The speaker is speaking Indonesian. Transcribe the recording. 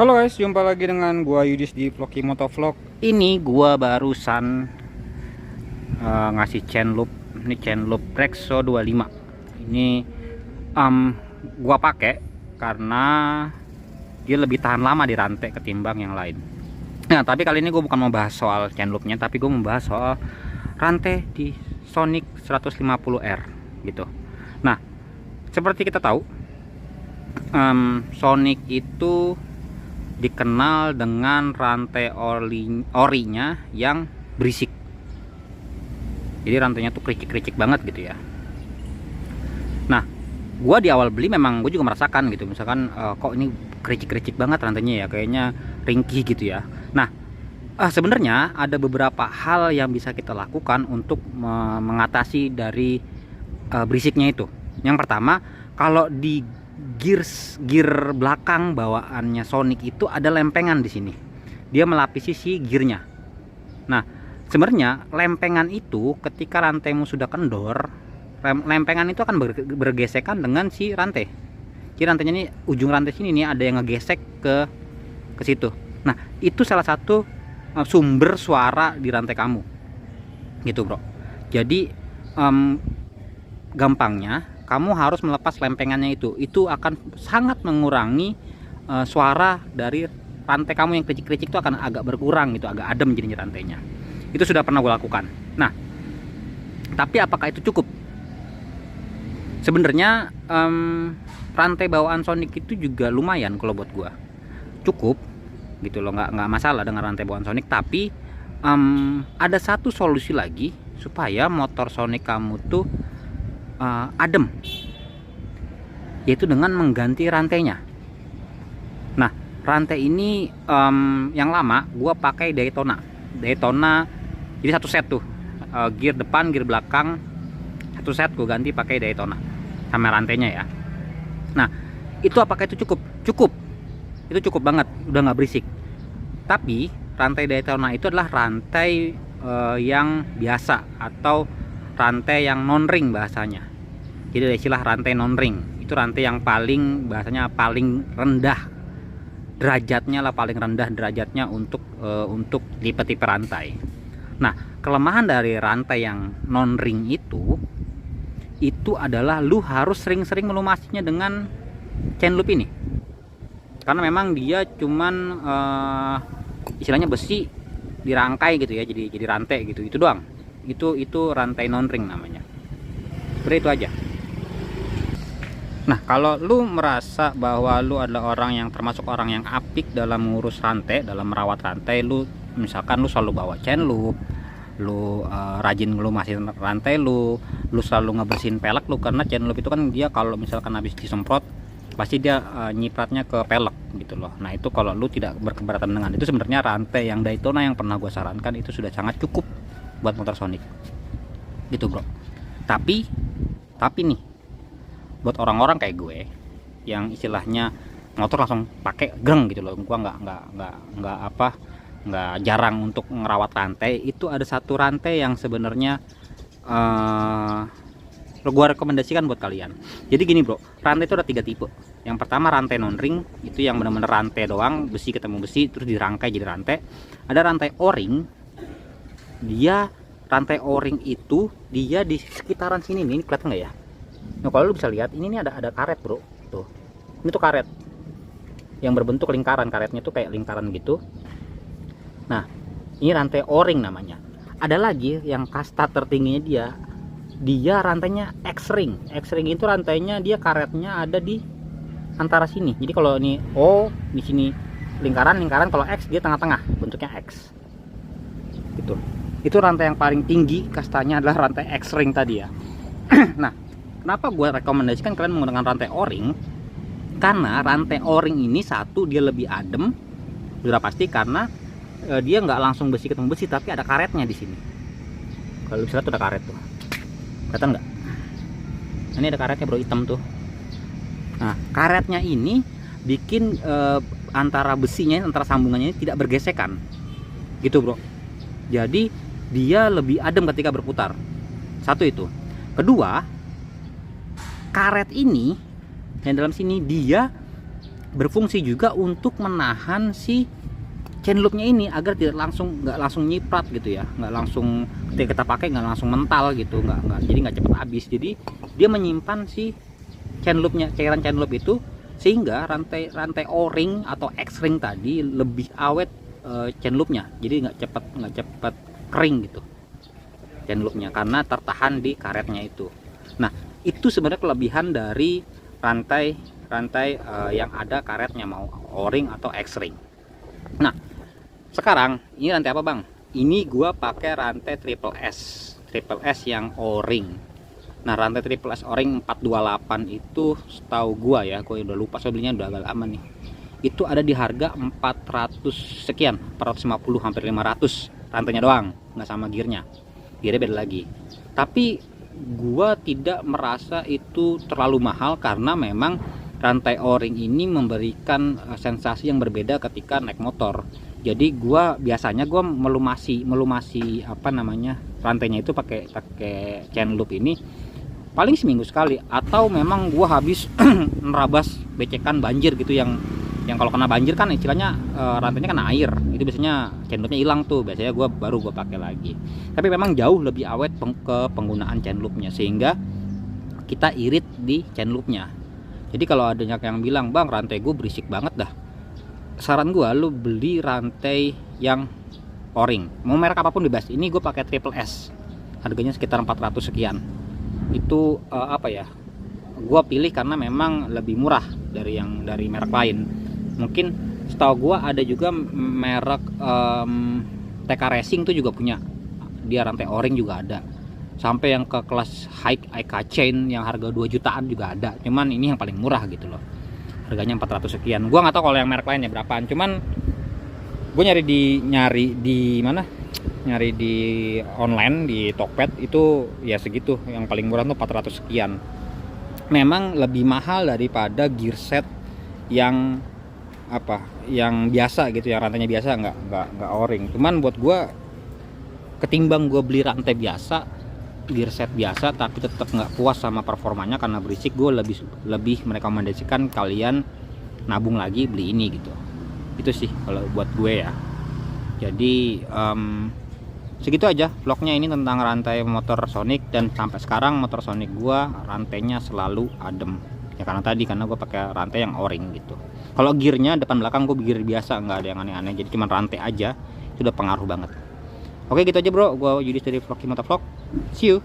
Halo guys, jumpa lagi dengan gua Yudis di Vlogi Motovlog. Ini gua barusan ngasih chain loop. Ini chain loop Rexo 25. Ini gua pakai karena dia lebih tahan lama di rantai ketimbang yang lain. Nah, tapi kali ini gue bukan mau bahas soal chain loopnya, tapi gue mau bahas soal rantai di Sonic 150R gitu. Nah, seperti kita tahu, Sonic itu dikenal dengan rantai orinya yang berisik. Jadi rantainya tuh kericik-kericik banget gitu ya. Nah, gua di awal beli memang gue juga merasakan gitu, misalkan kok ini kericik-kericik banget rantainya ya, kayaknya ringkih gitu ya. Nah, sebenarnya ada beberapa hal yang bisa kita lakukan untuk mengatasi dari berisiknya itu. Yang pertama, kalau di gear belakang bawaannya Sonic itu ada lempengan di sini. Dia melapisi si gearnya. Nah, sebenarnya lempengan itu ketika rantaimu sudah kendor, lempengan itu akan bergesekan dengan si rantai. Jadi rantainya ini, ujung rantai sini nih ada yang ngegesek ke situ. Nah, itu salah satu sumber suara di rantai kamu. Gitu, Bro. Jadi gampangnya kamu harus melepas lempengannya itu akan sangat mengurangi suara dari rantai kamu yang kericik-kericik itu akan agak berkurang gitu, agak adem jadinya rantainya. Itu sudah pernah gue lakukan. Nah, tapi apakah itu cukup? Sebenarnya rantai bawaan Sonic itu juga lumayan kalau buat gue, cukup gitu loh, nggak masalah dengan rantai bawaan Sonic. Tapi ada satu solusi lagi supaya motor Sonic kamu tuh adem, yaitu dengan mengganti rantainya. Nah, rantai ini yang lama gua pakai Daytona, jadi satu set tuh, gear depan, gear belakang, satu set gua ganti pakai Daytona sama rantainya ya. Nah, itu apakah itu cukup? Itu cukup banget, udah nggak berisik. Tapi rantai Daytona itu adalah rantai yang biasa atau rantai yang non ring bahasanya. Jadi ada istilah rantai non ring. Itu rantai yang paling bahasanya paling rendah derajatnya lah, paling rendah derajatnya untuk tipe-tipe rantai. Nah, kelemahan dari rantai yang non ring itu adalah lu harus sering-sering melumasinya dengan chain loop ini. Karena memang dia cuman istilahnya besi dirangkai gitu ya, jadi rantai gitu. Itu doang. Itu rantai non ring namanya. Seperti itu aja. Nah, kalau lu merasa bahwa lu adalah orang yang termasuk orang yang apik dalam mengurus rantai, dalam merawat rantai, lu misalkan lu selalu bawa chain loop, lu rajin ngelumasin rantai lu selalu ngebersihin pelek lu, karena chain loop itu kan dia kalau misalkan habis disemprot pasti dia nyipratnya ke pelek gitu loh. Nah, itu kalau lu tidak berkeberatan dengan itu, sebenarnya rantai yang Daytona yang pernah gue sarankan itu sudah sangat cukup buat motor Sonic gitu, Bro. Tapi nih, buat orang-orang kayak gue yang istilahnya motor langsung pakai geng gitu loh, gua nggak jarang untuk ngerawat rantai, itu ada satu rantai yang sebenarnya gua rekomendasikan buat kalian. Jadi gini, Bro, rantai itu ada 3 tipe. Yang pertama rantai non ring, itu yang bener-bener rantai doang, besi ketemu besi terus dirangkai jadi rantai. Ada rantai o-ring. Rantai o-ring itu dia di sekitaran sini nih, kelihatan nggak ya? Nah, kalau lu bisa lihat ini nih ada karet, Bro. Tuh. Ini tuh karet yang berbentuk lingkaran, karetnya tuh kayak lingkaran gitu. Nah, ini rantai o-ring namanya. Ada lagi yang kasta tertingginya dia rantainya X-ring. X-ring itu rantainya dia karetnya ada di antara sini. Jadi kalau ini O di sini lingkaran, kalau X dia tengah-tengah, bentuknya X. Gitu. Itu rantai yang paling tinggi kastanya adalah rantai X-ring tadi ya. Nah, kenapa gue rekomendasikan kalian menggunakan rantai o-ring? Karena rantai o-ring ini satu, dia lebih adem, sudah pasti, karena dia nggak langsung besi ketemu besi, tapi ada karetnya di sini. Kalau bisa lihat tuh ada karet tuh, kelihatan nggak? Ini ada karetnya, Bro, hitam tuh. Nah, karetnya ini bikin antara besinya, antara sambungannya ini tidak bergesekan, gitu, Bro. Jadi dia lebih adem ketika berputar. Satu itu. Kedua, karet ini yang dalam sini dia berfungsi juga untuk menahan si chain loopnya ini agar tidak nggak langsung nyiprat gitu ya, nggak langsung ketika kita pakai nggak langsung mental gitu, nggak jadi nggak cepat habis. Jadi dia menyimpan si chain loopnya, cairan chain loop itu, sehingga rantai O-ring atau X-ring tadi lebih awet chain loopnya, jadi nggak cepat kering gitu chain loopnya karena tertahan di karetnya itu. Nah itu sebenarnya kelebihan dari rantai yang ada karetnya, mau O-ring atau X-ring. Nah sekarang ini rantai apa bang? Ini gua pakai rantai triple S yang O-ring. Nah rantai triple S O-ring 428 itu setahu gua ya, gua udah lupa, saya belinya udah agak lama nih, itu ada di harga 400 sekian, 450 hampir 500 rantainya doang, nggak sama gearnya beda lagi. Tapi gua tidak merasa itu terlalu mahal karena memang rantai O-ring ini memberikan sensasi yang berbeda ketika naik motor. Jadi biasanya gua melumasi apa namanya, rantainya itu pakai chain loop ini paling seminggu sekali, atau memang gua habis nerabas becekan banjir gitu, yang kalau kena banjir kan istilahnya rantainya kena air, itu biasanya chain loopnya hilang tuh, biasanya baru gua pakai lagi. Tapi memang jauh lebih awet ke penggunaan chain loopnya, sehingga kita irit di chain loopnya. Jadi kalau adanya yang bilang bang rantai gue berisik banget dah, saran gue lu beli rantai yang O-ring, mau merek apapun bebas. Ini gue pakai triple S, harganya sekitar 400 sekian. Itu apa ya, gue pilih karena memang lebih murah dari merek lain. Mungkin setahu gue ada juga merek TK Racing tuh juga punya, dia rantai O-ring juga ada, sampai yang ke kelas high chain yang harga 2 jutaan juga ada. Cuman ini yang paling murah gitu loh, harganya 400 sekian. Gua nggak tahu kalau yang merek lainnya berapaan, cuman gue nyari di online di Tokped itu ya segitu, yang paling murah tuh 400 sekian. Memang lebih mahal daripada gear set yang yang biasa gitu, yang rantainya biasa, nggak O-ring. Cuman buat gue, ketimbang gue beli rantai biasa, gear set biasa tapi tetap nggak puas sama performanya karena berisik, gue lebih merekomendasikan kalian nabung lagi beli ini gitu. Itu sih kalau buat gue ya. Jadi segitu aja vlognya ini tentang rantai motor Sonic. Dan sampai sekarang motor Sonic gue rantainya selalu adem ya, karena gue pakai rantai yang O-ring gitu. Kalau gearnya depan belakang gue gear biasa, nggak ada yang aneh-aneh, jadi cuma rantai aja itu udah pengaruh banget. Oke gitu aja bro, gue Yudis dari Vlog Motovlog. See you.